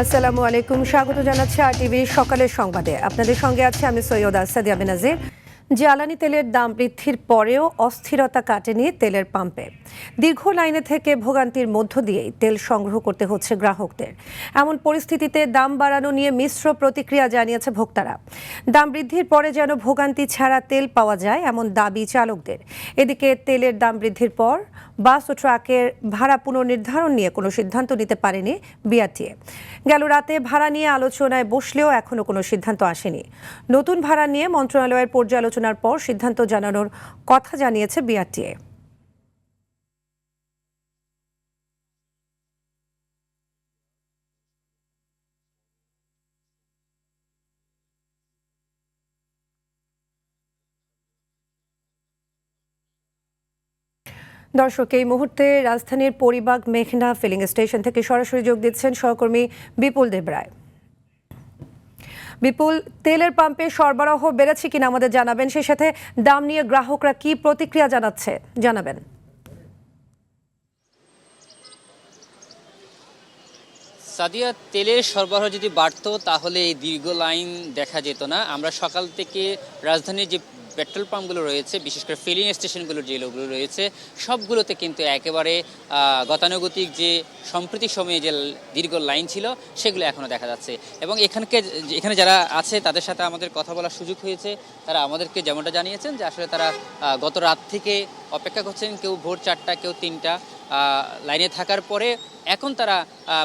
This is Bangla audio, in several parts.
আসসালামু আলাইকুম, স্বাগত জানাচ্ছি আরটিভির সকালের সংবাদে। আপনাদের সঙ্গে আছে আমি সৈয়দ সাদিয়া বেনাজির। জ্বালানি তেলের দাম বৃদ্ধির পরেও অস্থিরতা কাটেনি তেলের পাম্পে। দীর্ঘ লাইনে থেকে ভোগান্তির মধ্য দিয়েই তেল সংগ্রহ করতে হচ্ছে গ্রাহকদের। এমন পরিস্থিতিতে দাম বাড়ানো নিয়ে মিশ্র প্রতিক্রিয়া জানিয়েছে ভোক্তারা। দাম বৃদ্ধির পরে যেন ভোগান্তি ছাড়া তেল পাওয়া যায় এমন দাবি চালকদের। এদিকে তেলের দাম বৃদ্ধির পর বাস ও ট্রাকের ভাড়া পুনর্নির্ধারণ নিয়ে কোনো সিদ্ধান্ত নিতে পারেনি বিআরটিএ। গেল রাতে ভাড়া নিয়ে আলোচনায় বসলেও এখনো কোনো সিদ্ধান্ত আসেনি। নতুন ভাড়া নিয়ে মন্ত্রণালয়ের পর্যালোচনার পর সিদ্ধান্ত জানানোর কথা জানিয়েছে বিআরটিএ। দর্শক, এই মুহূর্তে রাজধানীর পরিবাগ মেঘনা ফিলিং স্টেশন থেকে সরাসরি যোগ দিচ্ছেন সহকর্মী বিপুল দেবরায়। বিপুল, তেলের পাম্পে সরবরাহ বেড়েছে কিনা আমাদের জানাবেন, সেই সাথে দাম নিয়ে গ্রাহকরা কি প্রতিক্রিয়া জানাবেন। সাদিয়া, তেলের সরবরাহ যদি বাড়তো তাহলে এই দীর্ঘ লাইন দেখা যেত না। আমরা সকাল থেকে রাজধানীর যে পেট্রোল পাম্পগুলো রয়েছে, বিশেষ করে ফিলিং স্টেশনগুলো যেগুলো রয়েছে, সবগুলোতে কিন্তু একেবারে গতানুগতিক যে সাম্প্রতিক সময়ে যে দীর্ঘ লাইন ছিল সেগুলো এখনও দেখা যাচ্ছে। এবং এখানে যারা আছে তাদের সাথে আমাদের কথা বলার সুযোগ হয়েছে। তারা আমাদেরকে যেমনটা জানিয়েছেন যে আসলে তারা গত রাত থেকে অপেক্ষা করছেন, কেউ ভোর 4টা, কেউ 3টা লাইনে থাকার পরে এখন তারা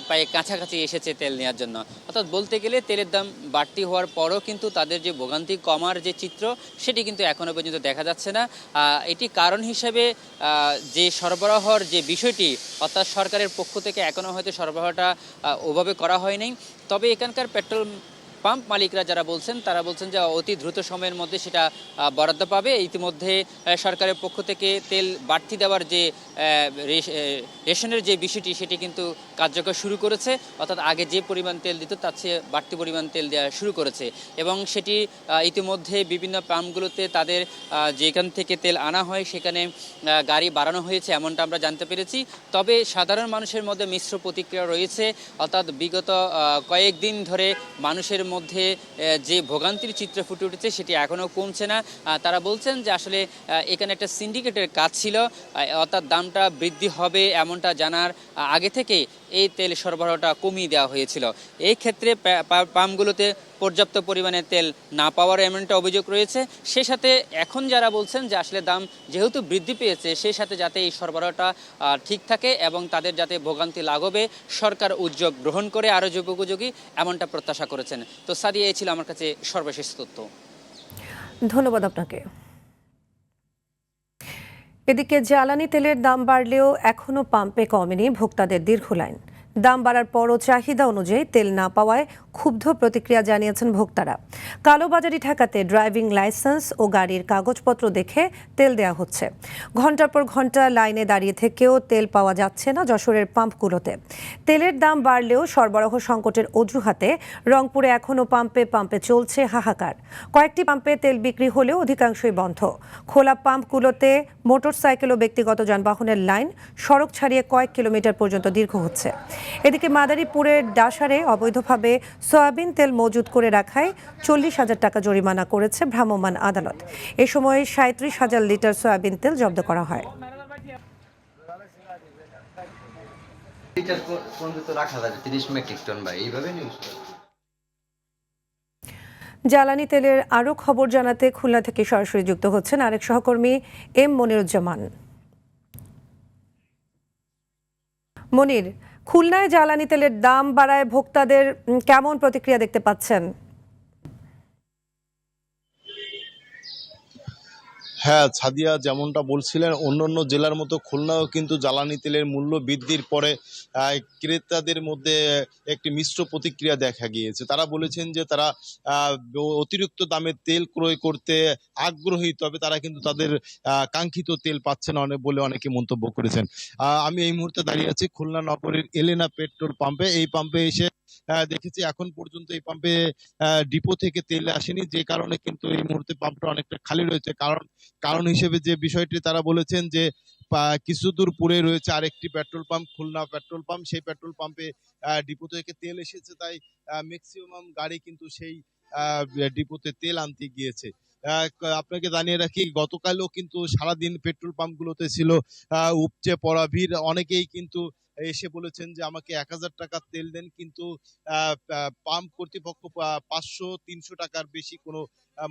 প্রায় কাছাকাছি এসেছে তেল নেওয়ার জন্য। অর্থাৎ বলতে গেলে তেলের দাম বাড়তি হওয়ার পরও কিন্তু তাদের যে ভোগান্তি কমার যে চিত্র, সেটি কিন্তু এখনও পর্যন্ত দেখা যাচ্ছে না। এটি কারণ হিসেবে যে সরবরাহর যে বিষয়টি, অর্থাৎ সরকারের পক্ষ থেকে এখনও হয়তো সরবরাহটা ওভাবে করা হয়নি। তবে এখানকার পেট্রোল পাম্প মালিকরা যারা বলছেন, তারা বলছেন যে অতি দ্রুত সময়ের মধ্যে সেটা বরাদ্দ পাবে। ইতিমধ্যে সরকারের পক্ষ থেকে তেল বাড়তি দেওয়ার যে রেশনের যে বিষয়টি, সেটি কিন্তু কার্যকর শুরু করেছে। অর্থাৎ আগে যে পরিমাণ তেল দিত তার চেয়ে বাড়তি পরিমাণ তেল দেওয়া শুরু করেছে। এবং সেটি ইতিমধ্যে বিভিন্ন পাম্পগুলোতে তাদের যেখান থেকে তেল আনা হয় সেখানে গাড়ি বাড়ানো হয়েছে, এমনটা আমরা জানতে পেরেছি। তবে সাধারণ মানুষের মধ্যে মিশ্র প্রতিক্রিয়া রয়েছে। অর্থাৎ বিগত কয়েকদিন ধরে মানুষের মধ্যে যে ভোগান্তির চিত্র ফুটে উঠেছে সেটি এখনও কমছে না। তারা বলছেন যে আসলে এখানে একটা সিন্ডিকেটের কাজ ছিল, অর্থাৎ দামটা বৃদ্ধি হবে এমনটা জানার আগে থেকে এই তেল সরবরাহটা কমিয়ে দেওয়া হয়েছিল। এই ক্ষেত্রে পাম্পগুলোতে পর্যাপ্ত পরিমাণে তেল না পাওয়ার এমনটা অভিযোগ রয়েছে। সেই সাথে এখন যারা বলছেন যে আসলে দাম যেহেতু বৃদ্ধি পেয়েছে, সেই সাথে যাতে এই সরবরাহটা ঠিক থাকে এবং তাদের যাতে ভোগান্তি লাঘবে সরকার উদ্যোগ গ্রহণ করে আরও যুগোপযোগী, এমনটা প্রত্যাশা করেছেন। তো সাদিয়া, এই ছিল আমার কাছে সর্বশেষ তথ্য। ধন্যবাদ আপনাকে। এদিকে জ্বালানি তেলের দাম বাড়লেও এখনও পাম্পে কমেনি ভোক্তাদের দীর্ঘ লাইন। দাম বাড়ার পরও চাহিদা অনুযায়ী তেল না পাওয়ায় ক্ষুব্ধ প্রতিক্রিয়া জানিয়েছেন ভোক্তারা। কালোবাজারি ঠেকাতে ড্রাইভিং লাইসেন্স ও গাড়ির কাগজপত্র দেখে তেল দেওয়া হচ্ছে। ঘন্টার পর ঘন্টা লাইনে দাঁড়িয়ে থেকেও তেল পাওয়া যাচ্ছে না যশোরের পাম্পগুলোতে। তেলের দাম বাড়লেও সরবরাহ সংকটের অজুহাতে রংপুরে এখনও পাম্পে পাম্পে চলছে হাহাকার। কয়েকটি পাম্পে তেল বিক্রি হলেও অধিকাংশই বন্ধ। খোলা পাম্পগুলোতে মোটরসাইকেল ও ব্যক্তিগত যানবাহনের লাইন সড়ক ছাড়িয়ে কয়েক কিলোমিটার পর্যন্ত দীর্ঘ হচ্ছে। এদিকে মাদারীপুরের ডাসারে অবৈধভাবে সয়াবিন তেল মজুত করে রাখায় 40,000 টাকা জরিমানা করেছে ভ্রাম্যমাণ আদালত। এ সময় 37,000 লিটার সয়াবিন তেল জব্দ করা হয়। জ্বালানি তেলের আরও খবর জানাতে খুলনা থেকে সরাসরি যুক্ত হচ্ছেন আরেক সহকর্মী এম মনিরুজ্জামান। মনির, খুলনায় জ্বালানি তেলের দাম বাড়ায় ভোক্তাদের কেমন প্রতিক্রিয়া দেখতে পাচ্ছেন? হ্যাঁ ছাদিয়া, যেমনটা বলছিলেন, অন্যান্য জেলার মতো খুলনাও কিন্তু জ্বালানি তেলের মূল্য বৃদ্ধির পরে ক্রেতাদের মধ্যে একটি মিশ্র প্রতিক্রিয়া দেখা গিয়েছে। তারা বলেছেন যে তারা অতিরিক্ত দামে তেল ক্রয় করতে আগ্রহী, তবে তারা কিন্তু তাদের কাঙ্ক্ষিত তেল পাচ্ছে না বলে অনেকে মন্তব্য করেছেন। আমি এই মুহূর্তে দাঁড়িয়ে আছি খুলনা নগরীর এলেনা পেট্রোল পাম্পে। এই পাম্পে এসে দেখেছি এখন পর্যন্ত এই পাম্পে ডিপো থেকে তেল আসেনি, যে কারণে কিন্তু এই মুহূর্তে পাম্পটা অনেকটা খালি রয়েছে। কারণ হিসেবে যে বিষয়টি তারা বলেছেন যে কিছু দূর পরে রয়েছে আরেকটি petrol pump, Khulna petrol pump. সেই পেট্রোল পাম্পে ডিপো থেকে তেল এসেছে, তাই ম্যাক্সিমাম গাড়ি কিন্তু সেই ডিপোতে তেল আনতে গিয়েছে। আপনাকে জানিয়ে রাখি, গতকালও কিন্তু সারাদিন পেট্রোল পাম্পগুলোতে ছিল উপচে পড়া ভিড়। অনেকেই কিন্তু এসে বলেছেন যে আমাকে ১,০০০ টাকার তেল দেন, কিন্তু পাম্প কর্তৃপক্ষ ৫০০-৩০০ টাকার বেশি কোনো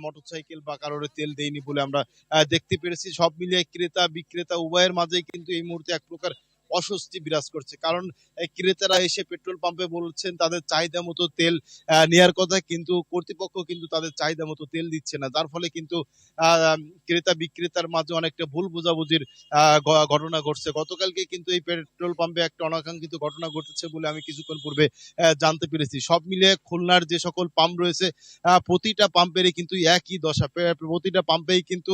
মোটরসাইকেল বা কারোর তেল দেয়নি বলে আমরা দেখতে পেরেছি। সব মিলিয়ে ক্রেতা বিক্রেতা উভয়ের মাঝে কিন্তু এই মুহূর্তে এক প্রকার অস্বস্তি বিরাজ করছে, কারণ এই ক্রেতারা এসে পেট্রোল পাম্পে বলছেন তাদের চাহিদা মতো তেল নেওয়ার কথা, কিন্তু কর্তৃপক্ষ কিন্তু তাদের চাহিদা মতো তেল দিচ্ছে না, যার ফলে কিন্তু ক্রেতা বিক্রেতার মাঝে অনেকটা ভুল বোঝাবুঝির ঘটনা ঘটছে। গতকালকে কিন্তু এই পেট্রোল পাম্পে একটা অনাকাঙ্ক্ষিত ঘটনা ঘটেছে বলে আমি কিছুক্ষণ পূর্বে জানতে পেরেছি। সব মিলিয়ে খুলনার যে সকল পাম্প রয়েছে প্রতিটা পাম্পেরই কিন্তু একই দশা। প্রতিটা পাম্পেই কিন্তু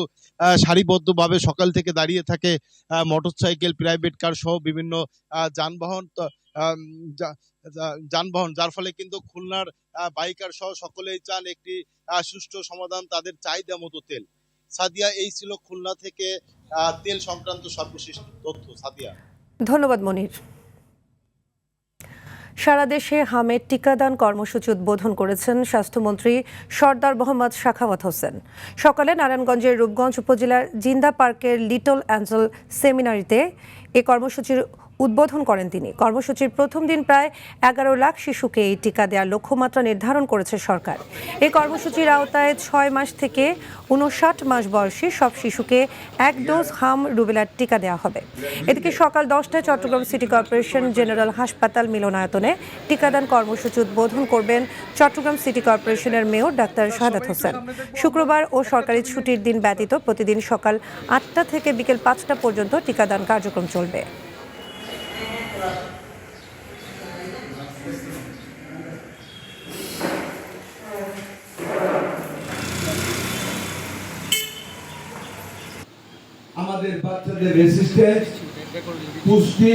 সারিবদ্ধভাবে সকাল থেকে দাঁড়িয়ে থাকে মোটরসাইকেল, প্রাইভেট কার সহ বিভিন্ন যানবাহন। যানবাহন, যার ফলে কিন্তু খুলনার বাইকার সহ সকলেই চান একটি সুষ্ঠু সমাধান, তাদের চাহিদা মতো তেল। সাদিয়া, এই ছিল খুলনা থেকে তেল সংক্রান্ত সর্বশেষ তথ্য। সাদিয়া, ধন্যবাদ মনির। সারা দেশে হামের টিকাদান কর্মসূচি উদ্বোধন করেছেন স্বাস্থ্যমন্ত্রী সরদার মোহাম্মদ সাখাওয়াত হোসেন। সকালে নারায়ণগঞ্জের রূপগঞ্জ উপজেলার জিন্দা পার্কের লিটল অ্যাঞ্জেল সেমিনারিতে এ কর্মসূচির উদ্বোধন করেন তিনি। কর্মসূচির প্রথম দিন প্রায় ১১ লাখ শিশুকে এই টিকা দেওয়ার লক্ষ্যমাত্রা নির্ধারণ করেছে সরকার। এই কর্মসূচির আওতায় ৬ মাস থেকে ৫৯ মাস বয়সী সব শিশুকে ১ ডোজ হাম রুবেলার টিকা দেওয়া হবে। এদিকে সকাল ১০টায় চট্টগ্রাম সিটি কর্পোরেশন জেনারেল হাসপাতাল মিলনায়তনে টিকাদান কর্মসূচি উদ্বোধন করবেন চট্টগ্রাম সিটি কর্পোরেশনের মেয়র ডাক্তার শাহাদাত হোসেন। শুক্রবার ও সরকারি ছুটির দিন ব্যতীত প্রতিদিন সকাল ৮টা থেকে বিকেল ৫টা পর্যন্ত টিকাদান কার্যক্রম চলবে। আমাদের বাচ্চাদের রেসিস্টেন্স পুষ্টি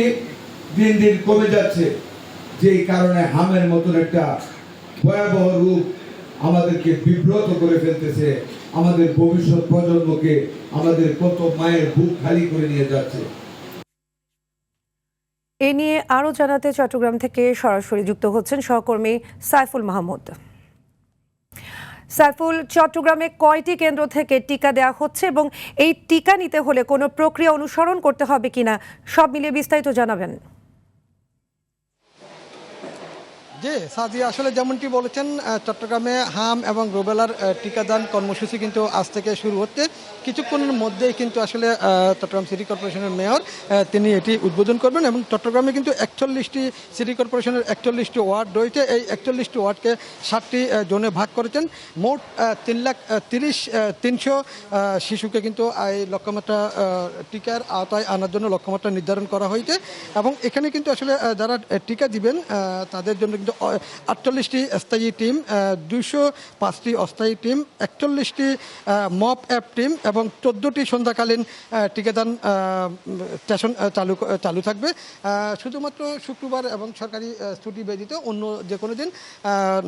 দিন দিন কমে যাচ্ছে, যেই কারণে হামের মতন একটা ভয়াবহ রূপ আমাদেরকে বিব্রত করে ফেলতেছে। আমাদের ভবিষ্যৎ প্রজন্মকে আমাদের কত মায়ের বুক খালি করে নিয়ে যাচ্ছে। এ নিয়ে আরও জানাতে চট্টগ্রাম থেকে সরাসরি যুক্ত হচ্ছেন সহকর্মী সাইফুল মাহমুদ। সাইফুল, চট্টগ্রামে কয়টি কেন্দ্র থেকে টিকা দেওয়া হচ্ছে এবং এই টিকা নিতে হলে কোনো প্রক্রিয়া অনুসরণ করতে হবে কিনা, সব মিলিয়ে বিস্তারিত জানাবেন। জি সাদিয়া, আসলে যেমনটি বলেছেন, চট্টগ্রামে হাম এবং রুবেলার টিকাদান কর্মসূচি কিন্তু আজ থেকে শুরু হচ্ছে। কিছুক্ষণের মধ্যেই কিন্তু আসলে চট্টগ্রাম সিটি কর্পোরেশনের মেয়র তিনি এটি উদ্বোধন করবেন এবং চট্টগ্রামে কিন্তু ৪১টি সিটি কর্পোরেশনের ৪১টি ওয়ার্ড রয়েছে। এই ৪১টি ওয়ার্ডকে ৭টি জোনে ভাগ করেছেন। মোট ৩,৩০,৩০০ শিশুকে কিন্তু এই লক্ষ্যমাত্রা টিকার আওতায় আনার জন্য লক্ষ্যমাত্রা নির্ধারণ করা হয়েছে এবং এখানে কিন্তু আসলে যারা টিকা দিবেন তাদের জন্য ৪৮টি স্থায়ী টিম, ২০৫টি অস্থায়ী টিম, ৪১টি মপ অ্যাপ টিম এবং ১৪টি সন্ধ্যাকালীন টিকাদান স্টেশন চালু থাকবে। শুধুমাত্র শুক্রবার এবং সরকারি ছুটি ব্যতীত অন্য যে কোনো দিন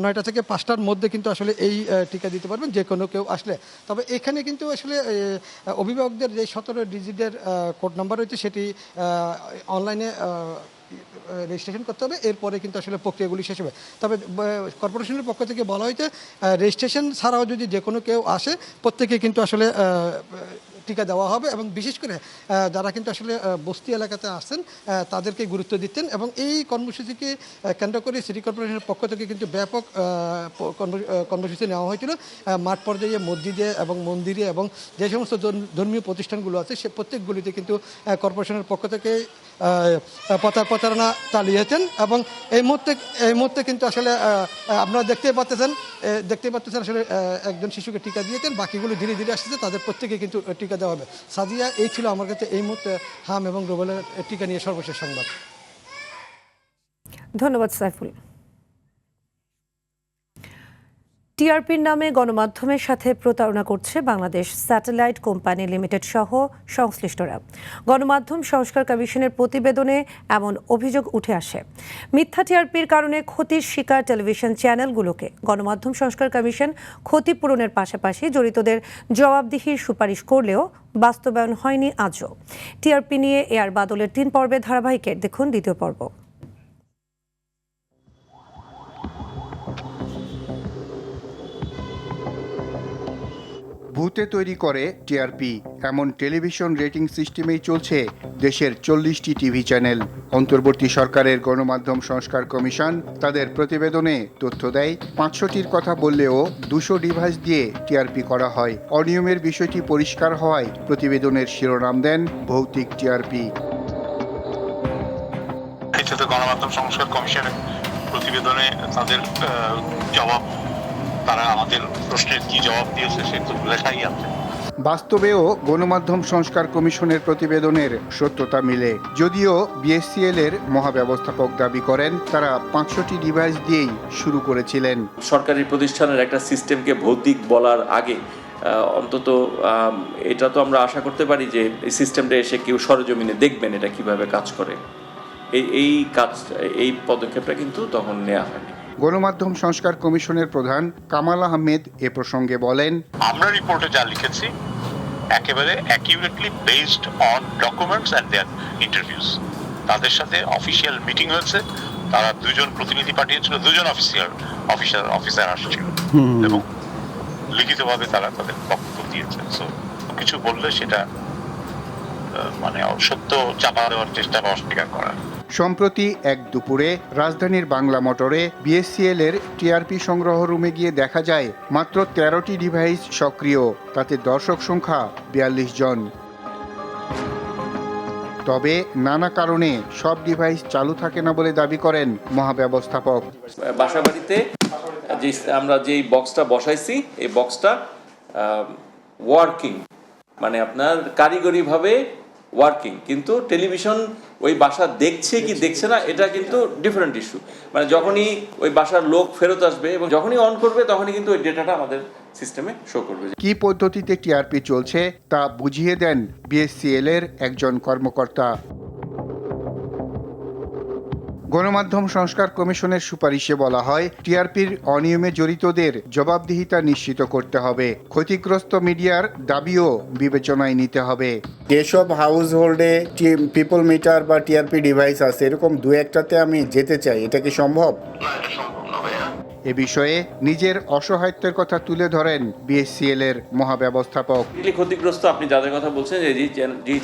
৯টা থেকে ৫টার মধ্যে কিন্তু আসলে এই টিকা দিতে পারবেন যে কোনো কেউ আসলে। তবে এখানে কিন্তু আসলে অভিভাবকদের যে ১৭ ডিজিটের কোড নাম্বার রয়েছে সেটি অনলাইনে রেজিস্ট্রেশন করতে হবে, এরপরে কিন্তু আসলে প্রক্রিয়াগুলি শেষ হবে। তবে কর্পোরেশনের পক্ষ থেকে বলা হয়েছে রেজিস্ট্রেশন ছাড়াও যদি যে কোনো কেউ আসে প্রত্যেকে কিন্তু আসলে টিকা দেওয়া হবে এবং বিশেষ করে যারা কিন্তু আসলে বস্তি এলাকাতে আসছেন তাদেরকে গুরুত্ব দিচ্ছেন এবং এই কর্মসূচিকে কেন্দ্র করে সিটি কর্পোরেশনের পক্ষ থেকে কিন্তু ব্যাপক কর্মসূচি নেওয়া হয়েছিল। মাঠ পর্যায়ে মসজিদে এবং মন্দিরে এবং যে সমস্ত ধর্মীয় প্রতিষ্ঠানগুলো আছে সে প্রত্যেকগুলিতে কিন্তু কর্পোরেশনের পক্ষ থেকে প্রচারণা চালিয়েছেন এবং এই মুহূর্তে কিন্তু আসলে আপনারা দেখতেই পাচ্ছেন আসলে একজন শিশুকে টিকা দিয়েছেন, বাকিগুলো ধীরে ধীরে আসতেছে, তাদের প্রত্যেকে কিন্তু টিকা দেওয়া হবে। সাদিয়া, এই ছিল আমার কাছে এই মুহূর্তে হাম এবং রুবেলার টিকা নিয়ে সর্বশেষ সংবাদ। ধন্যবাদ সাইফুল। টিআরপির নামে গণমাধ্যমের সাথে প্রতারণা করছে বাংলাদেশ স্যাটেলাইট কোম্পানি লিমিটেড সহ সংশ্লিষ্টরা। গণমাধ্যম সংস্কার কমিশনের প্রতিবেদনে এমন অভিযোগ উঠে আসে। মিথ্যা টিআরপির কারণে ক্ষতির শিকার টেলিভিশন চ্যানেলগুলোকে গণমাধ্যম সংস্কার কমিশন ক্ষতিপূরণের পাশাপাশি জড়িতদের জবাবদিহির সুপারিশ করলেও বাস্তবায়ন হয়নি আজও। টিআরপি নিয়ে এআর বাদলের 3 পর্বের ধারাবাহিকের দেখুন দ্বিতীয় পর্ব। ভূতে তৈরি করে টিআরপি এমন টেলিভিশন রেটিং সিস্টেমেই চলছে দেশের 40টি টিভি চ্যানেল। অন্তর্বর্তী সরকারের গণমাধ্যম সংস্কার কমিশন তাদের প্রতিবেদনে তথ্য দেয় 500টির কথা বললেও 200 ডিভাইস দিয়ে টিআরপি করা হয়। অনিয়মের বিষয়টি পরিষ্কার হওয়ায় প্রতিবেদনের শিরোনাম দেন ভৌতিক টিআরপি। গণমাধ্যম সংস্কার কমিশনের প্রতিবেদনে তাদের জবাব, তারা আমাদের প্রশ্নের কি জবাব দিয়েছে সে তো লেখাই আছে। বাস্তবেও গণমাধ্যম সংস্কার কমিশনের প্রতিবেদনের সত্যতা মিলে। যদিও বিএসসিএল এর মহাব্যবস্থাপক দাবি করেন তারা 500টি ডিভাইস দিয়েই শুরু করেছিলেন। সরকারি প্রতিষ্ঠানের একটা সিস্টেমকে ভৌতিক বলার আগে অন্তত এটা তো আমরা আশা করতে পারি যে এই সিস্টেমটা এসে কেউ সরেজমিনে দেখবেন এটা কিভাবে কাজ করে। এই পদক্ষেপটা কিন্তু তখন নেওয়া হয়নি। গণমাধ্যম সংস্কার কমিশনের প্রধান কামাল আহমেদ এ প্রসঙ্গে বলেন, আমরা রিপোর্টে যা লিখেছি একেবারে accurately based on documents and their interviews. তাদের সাথে অফিসিয়াল মিটিং হয়েছে, তারা 2 জন প্রতিনিধি পাঠিয়েছিল, 2 জন অফিসার আসছিল এবং লিখিতভাবে তারা তাদের বক্তব্য দিয়েছে। সো কিছু বললে সেটা মানে সত্য চাপা দেওয়ার চেষ্টা বা অস্বীকার করা। সম্প্রতি এক দুপুরে রাজধানীর বাংলা মোটরে বিএসসিএল এর টিআরপি সংগ্রহ রুমে গিয়ে দেখা যায় মাত্র 13টি ডিভাইস সক্রিয়, তাতে দর্শক সংখ্যা 42 জন। তবে নানা কারণে সব ডিভাইস চালু থাকে না বলে দাবি করেন মহাব্যবস্থাপক। বাসাবাড়িতে আমরা যেই বক্সটা বসাইছি এই বক্সটা ওয়ার্কিং, মানে আপনার কারিগরিভাবে ওয়ার্কিং, কিন্তু টেলিভিশন ওই বাসা দেখছে কি দেখছে না এটা কিন্তু ডিফারেন্ট ইস্যু। মানে যখনই ওই বাসার লোক ফেরত আসবে এবং যখনই অন করবে তখনই কিন্তু ওই ডেটাটা আমাদের সিস্টেমে শো করবে। কি পদ্ধতিতে টিআরপি চলছে তা বুঝিয়ে দেন বিএসসিএল এর একজন কর্মকর্তা। গণমাধ্যম সংস্কার কমিশনের সুপারিশে বলা হয় টিআরপির অনিয়মে জড়িতদের জবাবদিহিতা নিশ্চিত করতে হবে। ক্ষতিগ্রস্ত মিডিয়ার দাবিও বিবেচনায় নিতে হবে। যেসব হাউস হোল্ডে পিপল মিটার বা টিআরপি ডিভাইস আছে এরকম 2-1টাতে আমি যেতে চাই, এটা কি সম্ভব? এ বিষয়ে নিজের অসহায়ত্বের কথা তুলে ধরেন বিএসসিএল এর মহাব্যবস্থাপক। ক্ষতিগ্রস্ত আপনি যাদের কথা বলছেন যে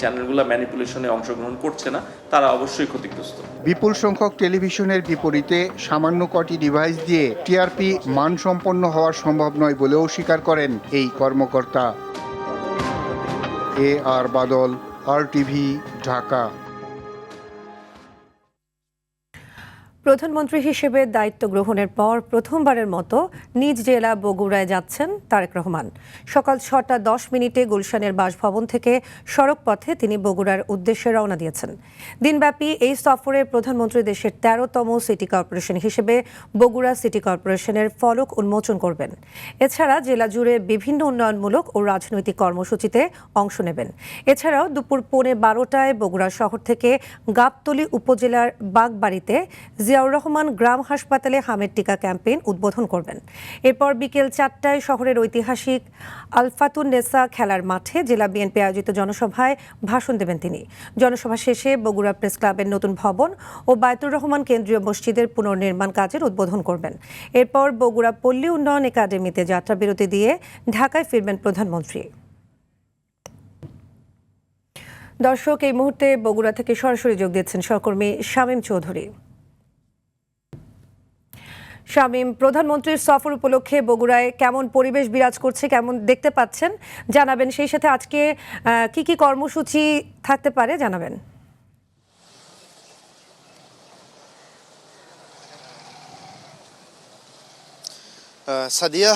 চ্যানেলগুলো ম্যানিপুলেশনে অংশগ্রহণ করছে না তারা অবশ্যই ক্ষতিগ্রস্ত। বিপুল সংখ্যক টেলিভিশনের বিপরীতে সামান্য কটি ডিভাইস দিয়ে টিআরপি মানসম্পন্ন হওয়া সম্ভব নয় বলেও স্বীকার করেন এই কর্মকর্তা। এআর বাদল, RTV, ঢাকা। প্রধানমন্ত্রী হিসেবে দায়িত্ব গ্রহণের পর প্রথমবারের মতো নিজ জেলা বগুড়ায় যাচ্ছেন তারেক রহমান। সকাল 6:10 গুলশানের বাসভবন থেকে সড়ক পথে তিনি বগুড়ার উদ্দেশ্যে রওনা দিয়েছেন। দিনব্যাপী এই সফরে প্রধানমন্ত্রী দেশের 13তম সিটি কর্পোরেশন হিসেবে বগুড়া সিটি কর্পোরেশনের ফলক উন্মোচন করবেন। এছাড়া জেলা জুড়ে বিভিন্ন উন্নয়নমূলক ও রাজনৈতিক কর্মসূচিতে অংশ নেবেন। এছাড়াও দুপুর 12:15 বগুড়া শহর থেকে গাবতলী উপজেলার বাগবাড়িতে জিয়াউর রহমান গ্রাম হাসপাতালে হামের টিকা ক্যাম্পেইন উদ্বোধন করবেন। এরপর বিকেল 4টায় শহরের ঐতিহাসিক আলফাতুন নেসা খেলার মাঠে জেলা বিএনপি আয়োজিত জনসভায় ভাষণ দেবেন তিনি। জনসভা শেষে বগুড়া প্রেস ক্লাবের নতুন ভবন ও বায়তুর রহমান কেন্দ্রীয় মসজিদের পুনর্নির্মাণ কাজের উদ্বোধন করবেন। এরপর বগুড়া পল্লী উন্নয়ন একাডেমিতে যাত্রা বিরতি দিয়ে ঢাকায় ফিরবেন প্রধানমন্ত্রী। দর্শক, এই মুহূর্তে বগুড়া থেকে সরাসরি যোগ দিচ্ছেন সহকর্মী শামীম চৌধুরী। শামীম, প্রধানমন্ত্রীর সফর উপলক্ষে বগুড়ায় কেমন পরিবেশ বিরাজ করছে, কেমন দেখতে পাচ্ছেন জানাবেন। সেই সাথে আজকে কি কি কর্মসূচি থাকতে পারে জানাবেন। সাদিয়া,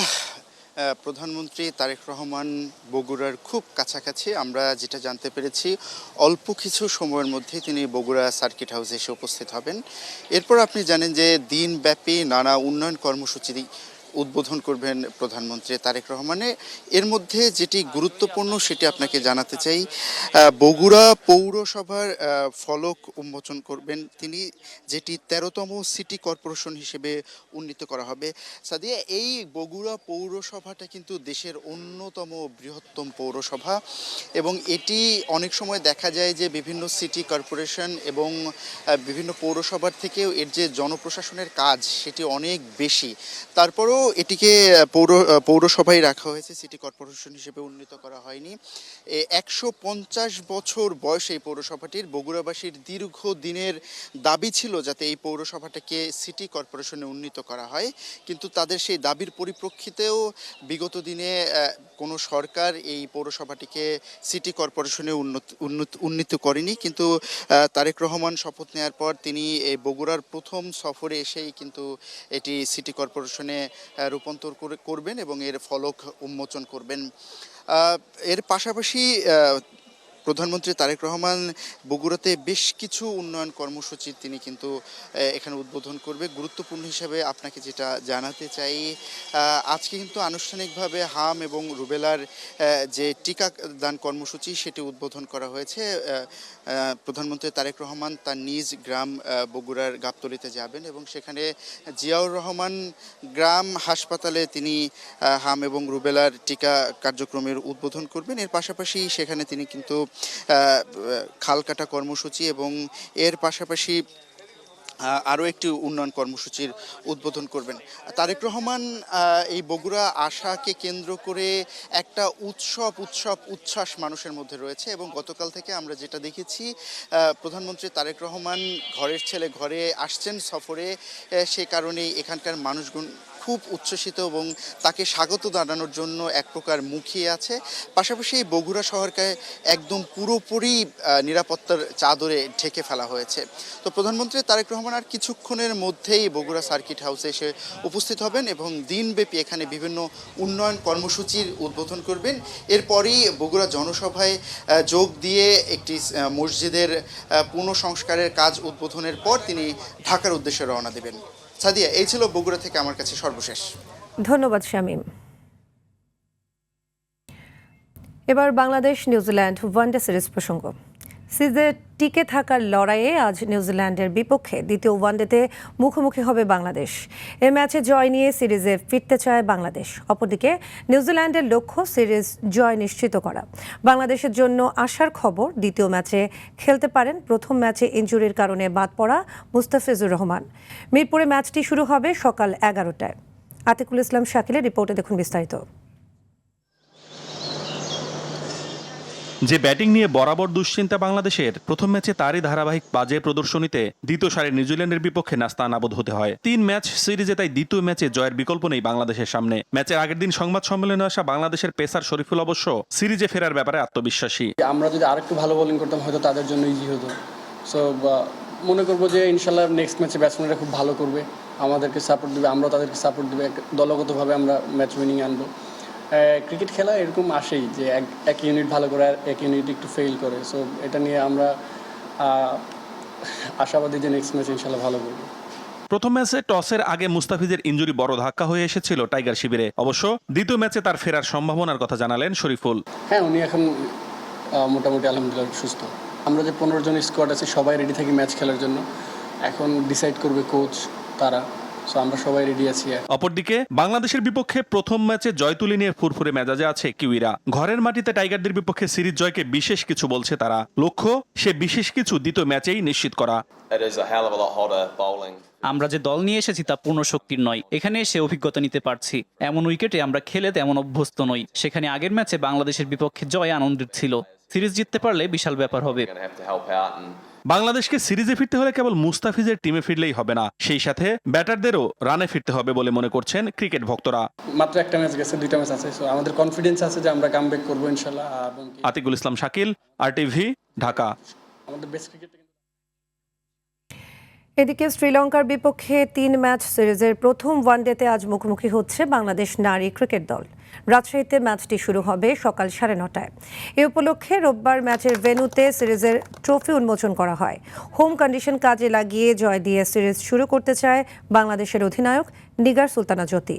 প্রধানমন্ত্রী তারেক রহমান বগুড়ার খুব কাছাকাছি। আমরা যেটা জানতে পেরেছি অল্প কিছু সময়ের মধ্যে তিনি বগুড়া সার্কিট হাউসে এসে উপস্থিত হবেন। এরপর আপনি জানেন যে দিনব্যাপী নানা উন্নয়ন কর্মসূচি উদ্বোধন করবেন প্রধানমন্ত্রী তারেক রহমানে। এর মধ্যে যেটি গুরুত্বপূর্ণ সেটি আপনাকে জানাতে চাই, বগুড়া পৌরসভার ফলক উন্মোচন করবেন তিনি, যেটি 13তম সিটি কর্পোরেশন হিসেবে উন্নীত করা হবে। সাদিয়া, এই বগুড়া পৌরসভাটা কিন্তু দেশের অন্যতম বৃহত্তম পৌরসভা এবং এটি অনেক সময় দেখা যায় যে বিভিন্ন সিটি কর্পোরেশন এবং বিভিন্ন পৌরসভার থেকেও এর যে জনপ্রশাসনের কাজ সেটি অনেক বেশি। তারপরেও এটিকে পৌরসভায় রাখা হয়েছে, সিটি কর্পোরেশন হিসেবে উন্নীত করা হয়নি। 150 বছর বয়স এই পৌরসভাটির। বগুড়াবাসীর দীর্ঘদিনের দাবি ছিল যাতে এই পৌরসভাটাকে সিটি কর্পোরেশনে উন্নীত করা হয়, কিন্তু তাদের সেই দাবির পরিপ্রেক্ষিতেও বিগত দিনে কোনো সরকার এই পৌরসভাটিকে সিটি কর্পোরেশনে উন্নীত করেনি। কিন্তু তারেক রহমান শপথ নেওয়ার পর তিনি এই বগুড়ার প্রথম সফরে এসেই কিন্তু এটি সিটি কর্পোরেশনে রূপান্তর করবেন এবং এর ফলক উন্মোচন করবেন। এর পাশাপাশি প্রধানমন্ত্রী তারেক রহমান বগুড়াতে বেশ কিছু উন্নয়ন কর্মসূচি তিনি কিন্তু এখানে উদ্বোধন করবে। গুরুত্বপূর্ণ হিসাবে আপনাকে যেটা জানাতে চাই, আজকে কিন্তু আনুষ্ঠানিকভাবে হাম এবং রুবেলার যে টিকাদান কর্মসূচি সেটি উদ্বোধন করা হয়েছে। প্রধানমন্ত্রী তারেক রহমান তার নিজ গ্রাম বগুড়ার গাবতলীতে যাবেন এবং সেখানে জিয়াউর রহমান গ্রাম হাসপাতালে তিনি হাম এবং রুবেলার টিকা কার্যক্রমের উদ্বোধন করবেন। এর পাশাপাশি সেখানে তিনি কিন্তু খালকাটা কর্মসূচি এবং এর পাশাপাশি আরও একটি উন্নয়ন কর্মসূচির উদ্বোধন করবেন। তারেক রহমান এই বগুড়া আশাকে কেন্দ্র করে একটা উচ্ছ্বাস মানুষের মধ্যে রয়েছে এবং গতকাল থেকে আমরা যেটা দেখেছি, প্রধানমন্ত্রী তারেক রহমান ঘরের ছেলে ঘরে আসছেন সফরে, সে কারণেই এখানকার মানুষগুণ খুব উচ্ছ্বসিত এবং তাকে স্বাগত জানানোর জন্য এক প্রকার মুখিয়ে আছে। পাশাপাশি এই বগুড়া শহরকে একদম পুরোপুরি নিরাপত্তার চাদরে ঢেকে ফেলা হয়েছে। তো প্রধানমন্ত্রী তারেক রহমান আর কিছুক্ষণের মধ্যেই বগুড়া সার্কিট হাউসে এসে উপস্থিত হবেন এবং দিনব্যাপী এখানে বিভিন্ন উন্নয়ন কর্মসূচির উদ্বোধন করবেন। এরপরই বগুড়া জনসভায় যোগ দিয়ে একটি মসজিদের পুনঃসংস্কারের কাজ উদ্বোধনের পর তিনি ঢাকার উদ্দেশ্যে রওনা দেবেন। সাদিয়া, এই ছিল বগুড়া থেকে আমার কাছে সর্বশেষ। ধন্যবাদ শামীম। এবার বাংলাদেশ নিউজিল্যান্ড ওয়ানডে সিরিজ প্রসঙ্গ। সিরিজে টিকে থাকার লড়াইয়ে আজ নিউজিল্যান্ডের বিপক্ষে দ্বিতীয় ওয়ানডেতে মুখোমুখি হবে বাংলাদেশ। এ ম্যাচে জয় নিয়ে সিরিজে ফিরতে চায় বাংলাদেশ। অপরদিকে নিউজিল্যান্ডের লক্ষ্য সিরিজ জয় নিশ্চিত করা। বাংলাদেশের জন্য আশার খবর, দ্বিতীয় ম্যাচে খেলতে পারেন প্রথম ম্যাচে ইনজুরির কারণে বাদ পড়া মুস্তাফিজুর রহমান। মিরপুরে ম্যাচটি শুরু হবে সকাল 11টায়। আতিকুল ইসলাম শাকিলের রিপোর্টে দেখুন বিস্তারিত। যে ব্যাটিং নিয়ে বরাবর দুশ্চিন্তা বাংলাদেশের, প্রথম ম্যাচে তারই ধারাবাহিক বাজে প্রদর্শনীতে দ্বিতীয় সারির নিউজিল্যান্ডের বিপক্ষে নাস্তানাবুদ হতে হয়। 3 ম্যাচ সিরিজে, তাই দ্বিতীয় ম্যাচে জয়ের বিকল্প নেই বাংলাদেশের সামনে। ম্যাচের আগের দিন সংবাদ সম্মেলনে আসা বাংলাদেশের পেসার শরীফুল অবশ্য সিরিজে ফেরার ব্যাপারে আত্মবিশ্বাসী। আমরা যদি আরেকটু ভালো বোলিং করতাম হয়তো তাদের জন্য ইজি হতো। সো মনে করবো যে ইনশাল্লাহ নেক্সট ম্যাচে ব্যাটসম্যানরা খুব ভালো করবে, আমাদেরকে সাপোর্ট দেবে, আমরা তাদেরকে সাপোর্ট দেবে, দলগতভাবে আমরা ম্যাচ উইনিং আনবো। ক্রিকেট খেলা এরকম আসেই যে এক ইউনিট ভালো করে আর এক ইউনিট একটু ফেল করে। সো এটা নিয়ে আমরা আশাবাদী যে নেক্সট ম্যাচ ইনশাল্লাহ ভালো করবো। প্রথম ম্যাচে টসের আগে মুস্তাফিজের ইনজুরি বড় ধাক্কা হয়ে এসেছিল টাইগার শিবিরে। অবশ্য দ্বিতীয় ম্যাচে তার ফেরার সম্ভাবনার কথা জানালেন শরীফুল। হ্যাঁ, উনি এখন মোটামুটি আলহামদুলিল্লাহ সুস্থ। আমরা যে 15 জন স্কোয়াড আছে সবাই রেডি থাকি ম্যাচ খেলার জন্য। এখন ডিসাইড করবে কোচ, তারা। সো আমরা সবাই রেডি আছি। অপরদিকে বাংলাদেশের বিপক্ষে প্রথম ম্যাচে জয় তুলে নিয়ে ফুরফুরে মেজাজে আছে কিউইরা। ঘরের মাটিতে টাইগারদের বিপক্ষে সিরিজ জয়কে বিশেষ কিছু বলছে তারা। লক্ষ্য সে বিশেষ কিছু দ্বিতীয় ম্যাচেই নিশ্চিত করা। আমরা যে দল নিয়ে এসেছি তা পূর্ণ শক্তির নয়। এখানে এসে অভিজ্ঞতা নিতে পারছি। এমন উইকেটে আমরা খেলে তেমন অভ্যস্ত নই। সেখানে আগের ম্যাচে বাংলাদেশের বিপক্ষে জয় আনন্দের ছিল। সিরিজ জিততে পারলে বিশাল ব্যাপার হবে। বাংলাদেশকে সিরিজে ফিরতে হলে কেবল মুস্তাফিজের টিমে ফিরলেই হবে না, সেই সাথে ব্যাটারদেরও রানে ফিরতে হবে বলে মনে করছেন ক্রিকেট ভক্তরা। মাত্র একটা ম্যাচ গেছে, 2টা ম্যাচ আছে। সো আমাদের কনফিডেন্স আছে যে আমরা কামব্যাক করবো ইনশাল্লাহ। আতিকুল ইসলাম শাকিল, RTV, ঢাকা। আমাদের বেস্ট ক্রিকেট। এদিকে শ্রীলঙ্কার বিপক্ষে 3 ম্যাচ সিরিজের প্রথম ওয়ানডেতে আজ মুখোমুখি হচ্ছে বাংলাদেশ নারী ক্রিকেট দল। রাজশাহীতে ম্যাচটি শুরু হবে সকাল 9:30টায়। এ উপলক্ষে রোববার ম্যাচের ভেন্যুতে সিরিজের ট্রফি উন্মোচন করা হয়। হোম কন্ডিশন কাজে লাগিয়ে জয় দিয়ে সিরিজ শুরু করতে চায় বাংলাদেশের অধিনায়ক নিগার সুলতানা জ্যোতি।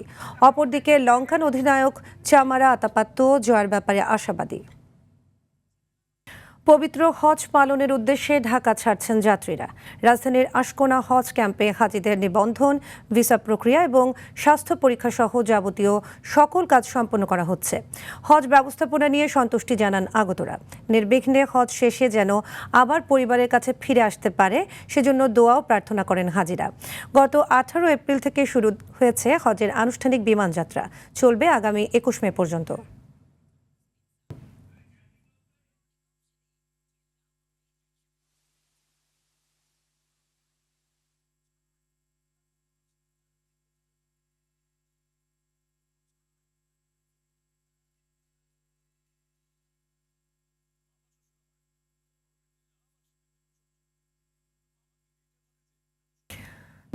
অপরদিকে লঙ্কান অধিনায়ক চামারা আতাপাত্তো জয়ের ব্যাপারে আশাবাদী। পবিত্র হজ পালনের উদ্দেশ্যে ঢাকা ছাড়ছেন যাত্রীরা। রাজধানীর আশকোনা হজ ক্যাম্পে হাজিদের নিবন্ধন, ভিসা প্রক্রিয়া এবং স্বাস্থ্য পরীক্ষা সহ যাবতীয় সকল কাজ সম্পন্ন করা হচ্ছে। হজ ব্যবস্থাপনা নিয়ে সন্তুষ্টি জানান আগতরা। নির্বিঘ্নে হজ শেষে যেন আবার পরিবারের কাছে ফিরে আসতে পারে সেজন্য দোয়াও প্রার্থনা করেন হাজিরা। গত 18 এপ্রিল থেকে শুরু হয়েছে হজের আনুষ্ঠানিক বিমান যাত্রা, চলবে আগামী 21 মে পর্যন্ত।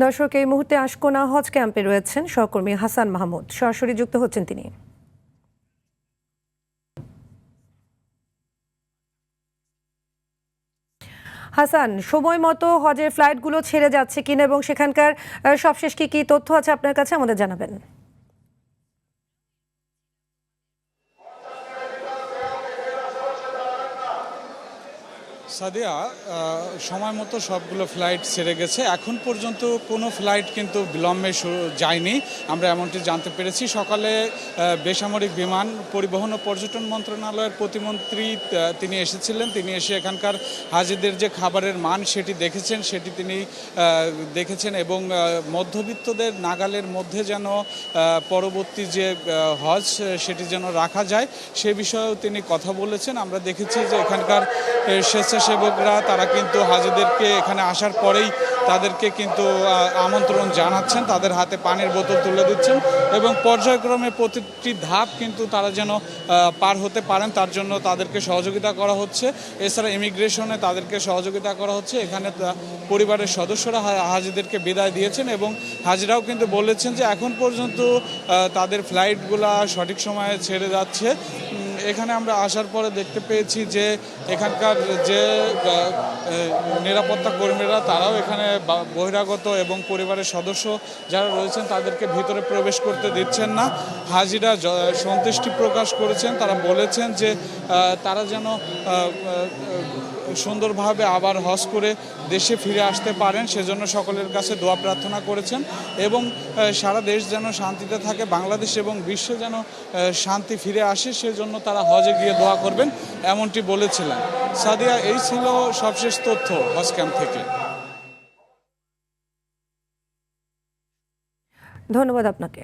দর্শক, এই মুহূর্তে আশকোনা হজ ক্যাম্পে রয়েছেন সহকর্মী হাসান মাহমুদ, সরাসরি যুক্ত হচ্ছেন তিনি। হাসান, সময় মতো হজের ফ্লাইটগুলো ছেড়ে যাচ্ছে কিনা এবং সেখানকার সবশেষ কি তথ্য আছে আপনার কাছে আমাদের জানাবেন। সাদিয়া, সময় মতো সবগুলো ফ্লাইট ছেড়ে গেছে। এখন পর্যন্ত কোনো ফ্লাইট কিন্তু বিলম্বে যায়নি, আমরা এমনটি জানতে পেরেছি। সকালে বেসামরিক বিমান পরিবহন ও পর্যটন মন্ত্রণালয়ের প্রতিমন্ত্রী তিনি এসেছিলেন। তিনি এসে এখানকার হাজিদের যে খাবারের মান সেটি তিনি দেখেছেন এবং মধ্যবিত্তদের নাগালের মধ্যে যেন পরবর্তী যে হজ সেটি যেন রাখা যায় সে বিষয়েও তিনি কথা বলেছেন। আমরা দেখেছি যে এখানকার স্বেচ্ছাসেবকরা তারা কিন্তু হাজিদেরকে এখানে আসার পরেই তাদেরকে কিন্তু আমন্ত্রণ জানাচ্ছেন, তাদের হাতে পানির বোতল তুলে দিচ্ছেন এবং পর্যায়ক্রমে প্রতিটি ধাপ কিন্তু তারা যেন পার হতে পারেন তার জন্য তাদেরকে সহযোগিতা করা হচ্ছে। এছাড়া ইমিগ্রেশনে তাদেরকে সহযোগিতা করা হচ্ছে। এখানে পরিবারের সদস্যরা হাজিদেরকে বিদায় দিয়েছেন এবং হাজিরাও কিন্তু বলেছেন যে এখন পর্যন্ত তাদের ফ্লাইটগুলা সঠিক সময়ে ছেড়ে যাচ্ছে। এখানে আমরা আসার পরে দেখতে পেয়েছি যে এখানকার যে নিরাপত্তা কর্মীরা তারাও এখানে বহিরাগত এবং পরিবারের সদস্য যারা রয়েছেন তাদেরকে ভিতরে প্রবেশ করতে দিচ্ছেন না। হাজিরা সন্তুষ্টি প্রকাশ করেছেন, তারা বলেছেন যে তারা যেন সুন্দরভাবে আবার হজ করে দেশে ফিরে আসতে পারেন সেজন্য সকলের কাছে দোয়া প্রার্থনা করেছেন এবং সারা দেশ যেন শান্তিতে থাকে, বাংলাদেশ এবং বিশ্বে যেন শান্তি ফিরে আসে সেজন্য তারা হজে গিয়ে দোয়া করবেন এমনটি বলেছিলেন। সাদিয়া, এই ছিল সবশেষ তথ্য হজ ক্যাম্প থেকে। ধন্যবাদ আপনাকে।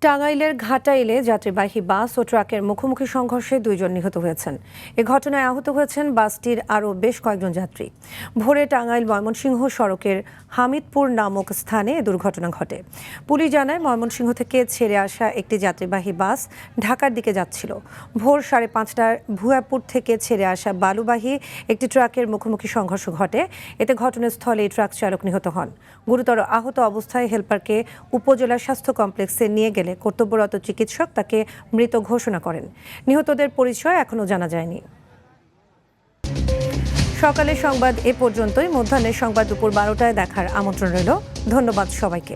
টাঙ্গাইলের ঘাটাইলে যাত্রীবাহী বাস ও ট্রাকের মুখোমুখি সংঘর্ষে 2 জন নিহত হয়েছেন। এ ঘটনায় আহত হয়েছেন বাসটির আরও বেশ কয়েকজন যাত্রী। ভোরে টাঙ্গাইল ময়মনসিংহ সড়কের হামিদপুর নামক স্থানে এ দুর্ঘটনা ঘটে। পুলিশ জানায় ময়মনসিংহ থেকে ছেড়ে আসা একটি যাত্রীবাহী বাস ঢাকার দিকে যাচ্ছিল। ভোর 5:30টায় ভুয়াপুর থেকে ছেড়ে আসা বালুবাহী একটি ট্রাকের মুখোমুখি সংঘর্ষ ঘটে। এতে ঘটনাস্থলেই ট্রাক চালক নিহত হন। গুরুতর আহত অবস্থায় হেলপারকে উপজেলা স্বাস্থ্য কমপ্লেক্সে নিয়ে গেলে কর্তব্যরত চিকিৎসক তাকে মৃত ঘোষণা করেন। নিহতদের পরিচয় এখনো জানা যায়নি। সকালের সংবাদ এ পর্যন্তই। মধ্যাহ্নের সংবাদ দুপুর 12টায় দেখার আমন্ত্রণ রইল। ধন্যবাদ সবাইকে।